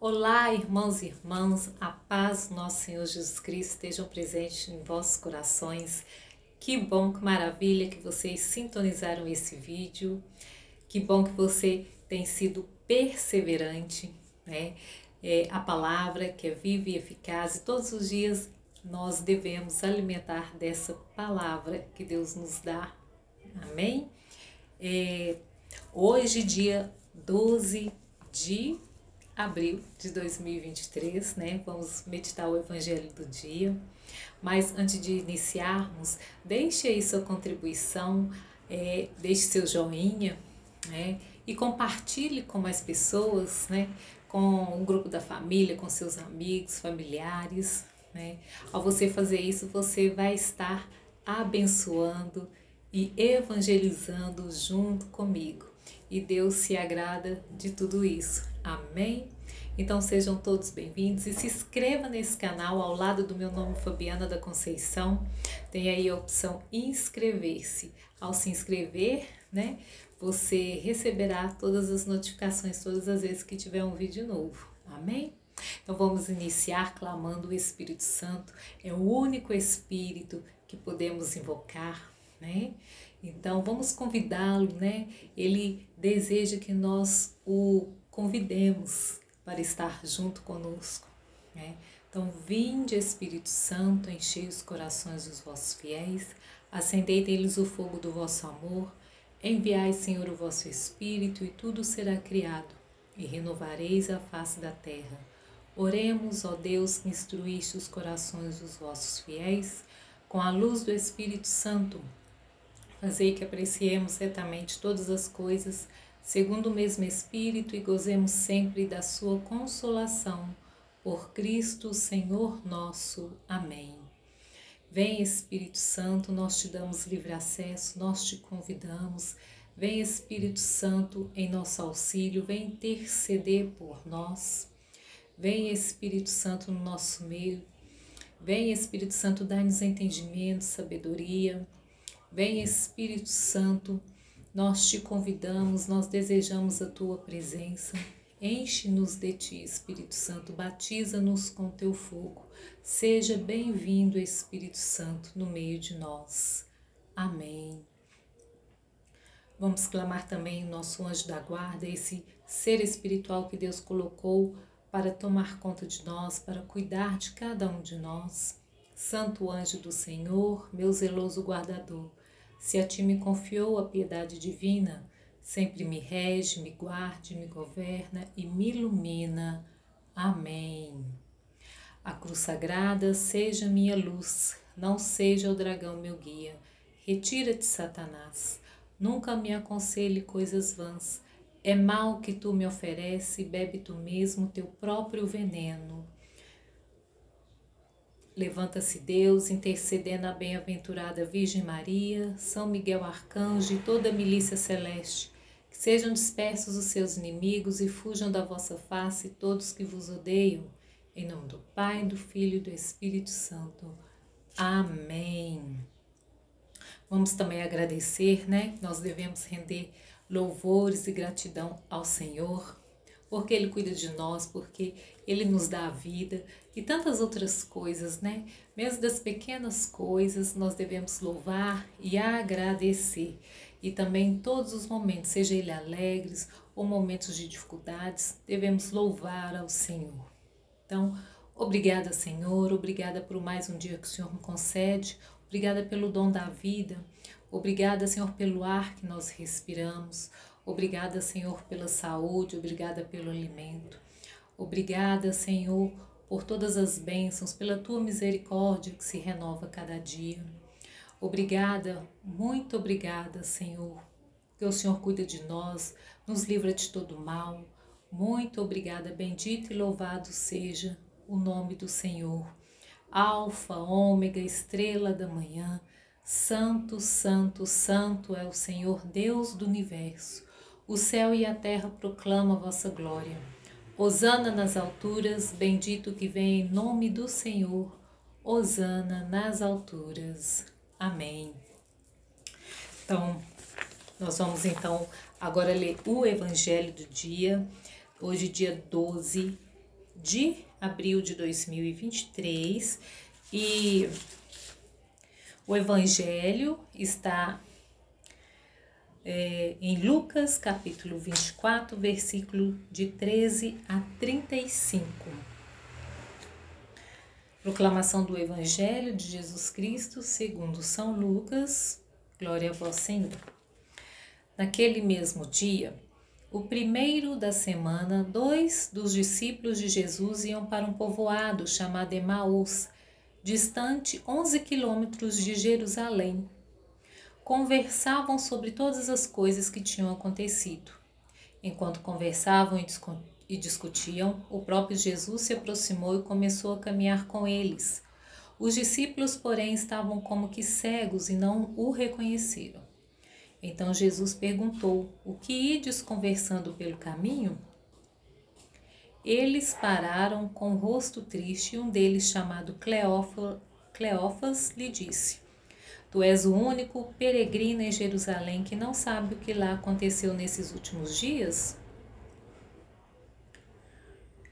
Olá, irmãos e irmãs, a paz do nosso Senhor Jesus Cristo estejam presentes em vossos corações. Que bom, que maravilha que vocês sintonizaram esse vídeo. Que bom que você tem sido perseverante, né? A palavra que é viva e eficaz, e todos os dias nós devemos alimentar dessa palavra que Deus nos dá. Amém? Hoje, dia 12 de abril de 2023, né? Vamos meditar o Evangelho do dia. Mas antes de iniciarmos, deixe aí sua contribuição, deixe seu joinha, né? E compartilhe com mais pessoas, né? Com o grupo da família, com seus amigos, familiares, né? Ao você fazer isso, você vai estar abençoando e evangelizando junto comigo. E Deus se agrada de tudo isso. Amém? Então sejam todos bem-vindos e se inscreva nesse canal ao lado do meu nome, Fabiana da Conceição. Tem aí a opção inscrever-se. Ao se inscrever, né, você receberá todas as notificações todas as vezes que tiver um vídeo novo. Amém? Então vamos iniciar clamando o Espírito Santo. É o único Espírito que podemos invocar, né? Então vamos convidá-lo, né? Ele deseja que nós o convidemos para estar junto conosco, né? Então vinde, Espírito Santo, enchei os corações dos vossos fiéis, acendei neles o fogo do vosso amor, enviai, Senhor, o vosso Espírito, e tudo será criado, e renovareis a face da terra. Oremos, ó Deus, que instruíste os corações dos vossos fiéis, com a luz do Espírito Santo, fazei que apreciemos certamente todas as coisas, segundo o mesmo Espírito, e gozemos sempre da sua consolação. Por Cristo, Senhor nosso. Amém. Vem, Espírito Santo, nós te damos livre acesso, nós te convidamos. Vem, Espírito Santo, em nosso auxílio, vem interceder por nós. Vem, Espírito Santo, no nosso meio. Vem, Espírito Santo, dai-nos entendimento, sabedoria. Vem, Espírito Santo, nós te convidamos, nós desejamos a tua presença. Enche-nos de ti, Espírito Santo, batiza-nos com teu fogo. Seja bem-vindo, Espírito Santo, no meio de nós. Amém. Vamos clamar também o nosso anjo da guarda, esse ser espiritual que Deus colocou para tomar conta de nós, para cuidar de cada um de nós. Santo anjo do Senhor, meu zeloso guardador, se a ti me confiou a piedade divina, sempre me rege, me guarde, me governa e me ilumina. Amém. A cruz sagrada seja minha luz, não seja o dragão meu guia. Retira-te, Satanás, nunca me aconselhe coisas vãs. É mal que tu me oferece, bebe tu mesmo teu próprio veneno. Levanta-se Deus, intercedendo a bem-aventurada Virgem Maria, São Miguel Arcanjo e toda a milícia celeste, que sejam dispersos os seus inimigos e fujam da vossa face todos que vos odeiam. Em nome do Pai, do Filho e do Espírito Santo. Amém. Vamos também agradecer, né? Nós devemos render louvores e gratidão ao Senhor, porque Ele cuida de nós, porque Ele nos dá a vida e tantas outras coisas, né? Mesmo das pequenas coisas, nós devemos louvar e agradecer. E também em todos os momentos, seja ele alegres ou momentos de dificuldades, devemos louvar ao Senhor. Então, obrigada, Senhor, obrigada por mais um dia que o Senhor me concede, obrigada pelo dom da vida, obrigada, Senhor, pelo ar que nós respiramos, obrigada, Senhor, pela saúde, obrigada pelo alimento. Obrigada, Senhor, por todas as bênçãos, pela tua misericórdia que se renova cada dia. Obrigada, muito obrigada, Senhor, que o Senhor cuida de nós, nos livra de todo mal. Muito obrigada, bendito e louvado seja o nome do Senhor. Alfa, ômega, estrela da manhã, santo, santo, santo é o Senhor Deus do universo. O céu e a terra proclamam a vossa glória. Hosana nas alturas, bendito que vem em nome do Senhor. Hosana nas alturas. Amém. Então, nós vamos agora ler o Evangelho do dia. Hoje, dia 12 de abril de 2023 e o Evangelho está em Lucas capítulo 24, versículo de 13 a 35. Proclamação do Evangelho de Jesus Cristo segundo São Lucas. Glória a vós, Senhor. Naquele mesmo dia, o primeiro da semana, 2 dos discípulos de Jesus iam para um povoado chamado Emaús, distante 11 quilômetros de Jerusalém. Conversavam sobre todas as coisas que tinham acontecido. Enquanto conversavam e discutiam, o próprio Jesus se aproximou e começou a caminhar com eles. Os discípulos, porém, estavam como que cegos e não o reconheceram. Então Jesus perguntou: o que ides conversando pelo caminho? Eles pararam com o rosto triste e um deles, chamado Cleófas, lhe disse: tu és o único peregrino em Jerusalém que não sabe o que lá aconteceu nesses últimos dias?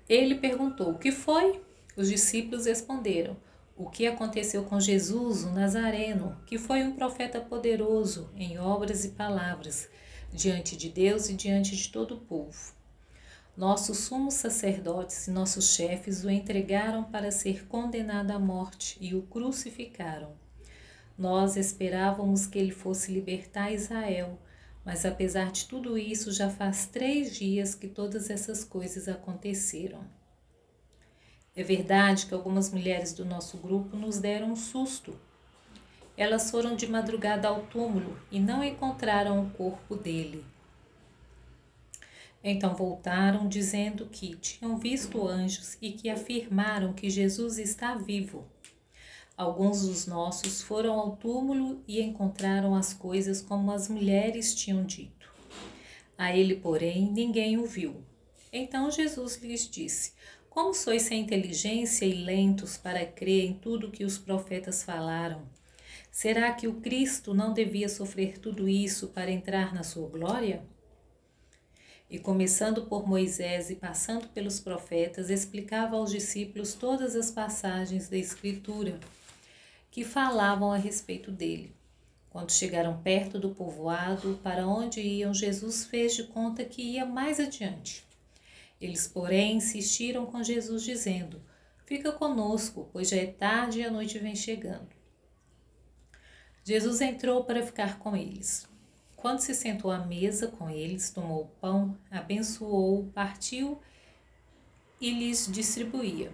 Ele perguntou: o que foi? Os discípulos responderam: o que aconteceu com Jesus, o Nazareno, que foi um profeta poderoso em obras e palavras, diante de Deus e diante de todo o povo. Nossos sumos sacerdotes e nossos chefes o entregaram para ser condenado à morte e o crucificaram. Nós esperávamos que ele fosse libertar Israel, mas apesar de tudo isso, já faz 3 dias que todas essas coisas aconteceram. É verdade que algumas mulheres do nosso grupo nos deram um susto. Elas foram de madrugada ao túmulo e não encontraram o corpo dele. Então voltaram dizendo que tinham visto anjos e que afirmaram que Jesus está vivo. Alguns dos nossos foram ao túmulo e encontraram as coisas como as mulheres tinham dito. A ele, porém, ninguém o viu. Então Jesus lhes disse: como sois sem inteligência e lentos para crer em tudo que os profetas falaram? Será que o Cristo não devia sofrer tudo isso para entrar na sua glória? E começando por Moisés e passando pelos profetas, explicava aos discípulos todas as passagens da Escritura que falavam a respeito dele. Quando chegaram perto do povoado para onde iam, Jesus fez de conta que ia mais adiante. Eles, porém, insistiram com Jesus, dizendo: fica conosco, pois já é tarde e a noite vem chegando. Jesus entrou para ficar com eles. Quando se sentou à mesa com eles, tomou o pão, abençoou, partiu e lhes distribuía.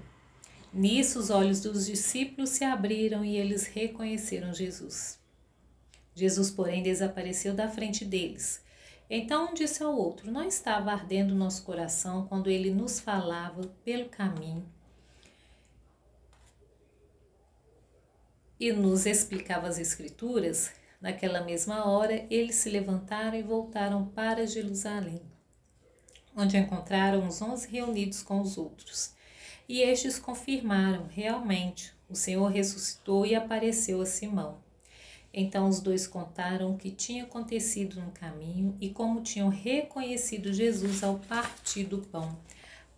Nisso os olhos dos discípulos se abriram e eles reconheceram Jesus. Jesus, porém, desapareceu da frente deles. Então um disse ao outro: não estava ardendo nosso coração quando ele nos falava pelo caminho e nos explicava as Escrituras? Naquela mesma hora, eles se levantaram e voltaram para Jerusalém, onde encontraram os 11 reunidos com os outros. E estes confirmaram: realmente, o Senhor ressuscitou e apareceu a Simão. Então os dois contaram o que tinha acontecido no caminho e como tinham reconhecido Jesus ao partir do pão.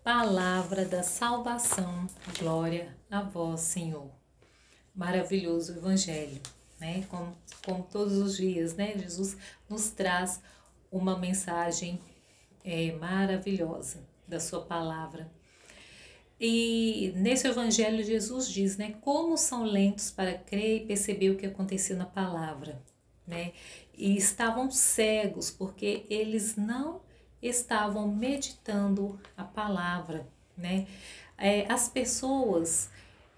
Palavra da salvação, glória a vós, Senhor. Maravilhoso o Evangelho, né? Como todos os dias, né? Jesus nos traz uma mensagem maravilhosa da sua palavra. E nesse Evangelho Jesus diz, né, como são lentos para crer e perceber o que aconteceu na palavra, né? E estavam cegos porque eles não estavam meditando a palavra, né? As pessoas,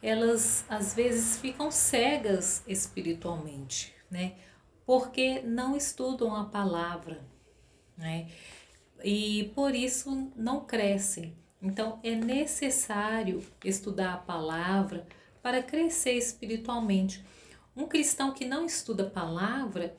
elas às vezes ficam cegas espiritualmente, né? Porque não estudam a palavra, né? E por isso não crescem. Então, é necessário estudar a palavra para crescer espiritualmente. Um cristão que não estuda a palavra,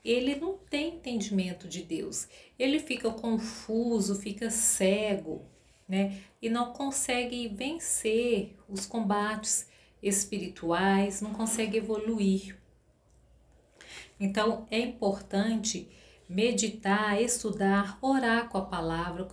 ele não tem entendimento de Deus. Ele fica confuso, fica cego, né? E não consegue vencer os combates espirituais, não consegue evoluir. Então, é importante meditar, estudar, orar com a palavra,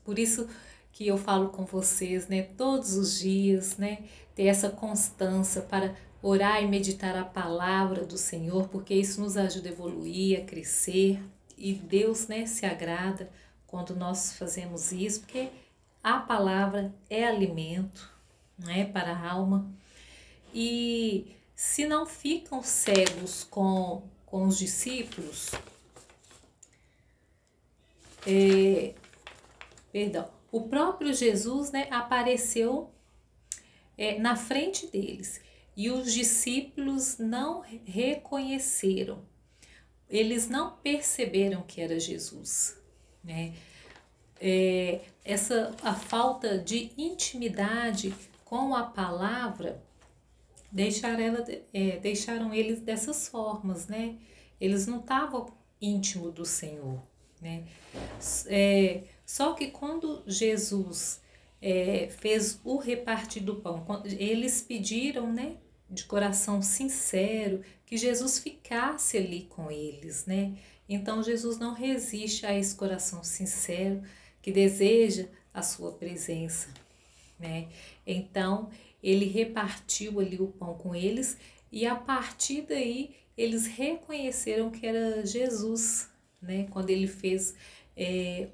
por isso que eu falo com vocês, né, todos os dias, né, ter essa constância para orar e meditar a palavra do Senhor, porque isso nos ajuda a evoluir, a crescer, e Deus, né, se agrada quando nós fazemos isso, porque a palavra é alimento, né, para a alma. E se não ficam cegos com os discípulos, o próprio Jesus, né, apareceu na frente deles e os discípulos não reconheceram, eles não perceberam que era Jesus, né? A falta de intimidade com a palavra deixaram eles dessas formas, né? Eles não estavam íntimos do Senhor, né? Só que quando Jesus fez o repartir do pão, eles pediram, né, de coração sincero, que Jesus ficasse ali com eles, né? Então Jesus não resiste a esse coração sincero que deseja a sua presença, né? Então ele repartiu ali o pão com eles e a partir daí eles reconheceram que era Jesus, né? Quando ele fez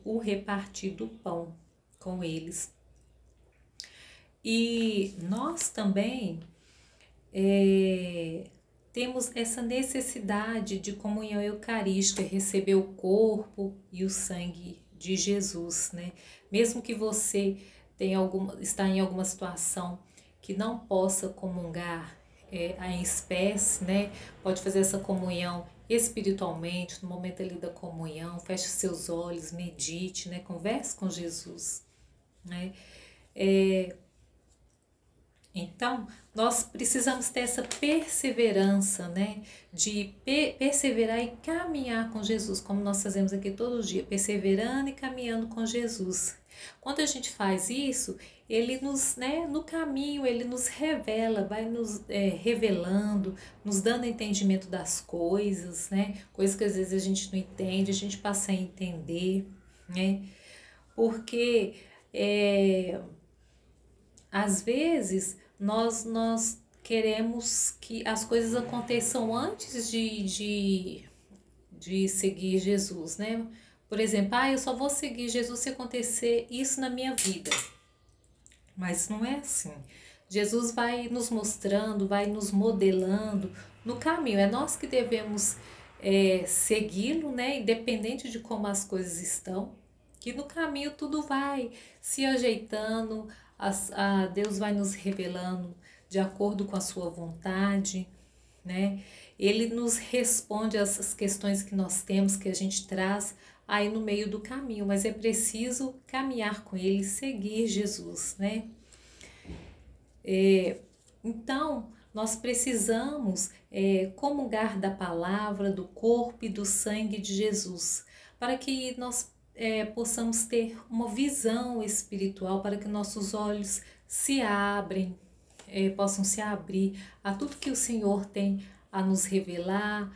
o repartir do pão com eles. E nós também temos essa necessidade de comunhão eucarística, receber o corpo e o sangue de Jesus, né? Mesmo que você está em alguma situação que não possa comungar em espécie, né? Pode fazer essa comunhão espiritualmente, no momento ali da comunhão, feche seus olhos, medite, né? Converse com Jesus, né? Então, nós precisamos ter essa perseverança, né? De perseverar e caminhar com Jesus, como nós fazemos aqui todo dia, perseverando e caminhando com Jesus. Quando a gente faz isso, ele nos, né, no caminho, ele nos revela, vai nos revelando, nos dando entendimento das coisas, né? Coisas que às vezes a gente não entende, a gente passa a entender, né? Porque às vezes nós queremos que as coisas aconteçam antes de seguir Jesus, né? Por exemplo, eu só vou seguir Jesus se acontecer isso na minha vida. Mas não é assim. Jesus vai nos mostrando, vai nos modelando no caminho. É nós que devemos segui-lo, né? Independente de como as coisas estão. Que no caminho tudo vai se ajeitando, Deus vai nos revelando de acordo com a sua vontade, né? Ele nos responde essas questões que nós temos, que a gente traz aí no meio do caminho, mas é preciso caminhar com ele, seguir Jesus, né? Então, nós precisamos comungar da palavra, do corpo e do sangue de Jesus, para que nós possamos ter uma visão espiritual, para que nossos olhos se abrem, possam se abrir a tudo que o Senhor tem a nos revelar,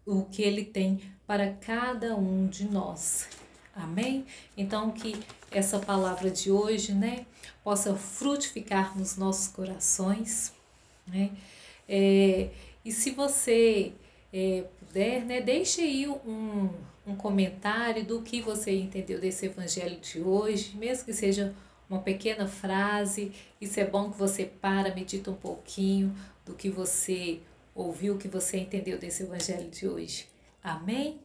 o que Ele tem para cada um de nós. Amém? Então que essa palavra de hoje, né, possa frutificar nos nossos corações, né? E se você puder, né, deixe aí um comentário do que você entendeu desse evangelho de hoje, mesmo que seja uma pequena frase. Isso é bom que você medita um pouquinho do que você ouviu, o que você entendeu desse evangelho de hoje. Amém?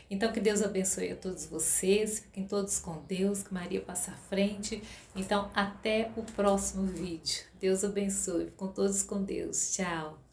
Então que Deus abençoe a todos vocês, fiquem todos com Deus, que Maria passa à frente. Então até o próximo vídeo. Deus abençoe, fiquem todos com Deus. Tchau!